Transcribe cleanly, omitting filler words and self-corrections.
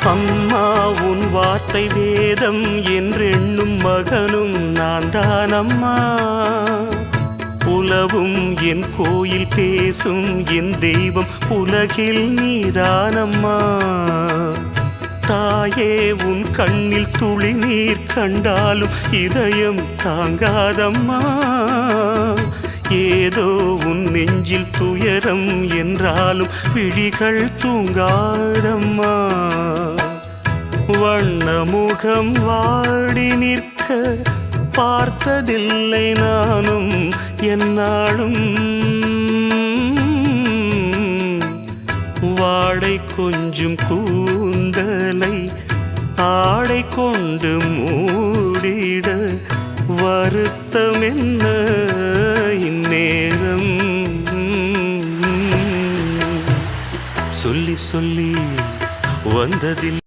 அம்மா உன் வார்த்தை வேதம் என்றெண்ணும் மகனும் நான் தானம்மா. உலவும் என் கோயில் பேசும் என் தெய்வம் உலகில் நீதானம்மா. தாயே உன் கண்ணில் துளி நீர் கண்டாலும் இதயம் தாங்காதம்மா. ஏதோ உன் நெஞ்சில் துயரம் என்றாலும் விழிகள் தூங்காதம்மா. வண்ணமுகம் வாடி நிற்க பார்த்ததில்லை நானும் என்னாலும். வாடை கொஞ்சம் கூந்தலை ஆடை கொண்டு மூடிட வருத்தம் என்ன இந்நேரம். சொல்லி சொல்லி வந்ததில்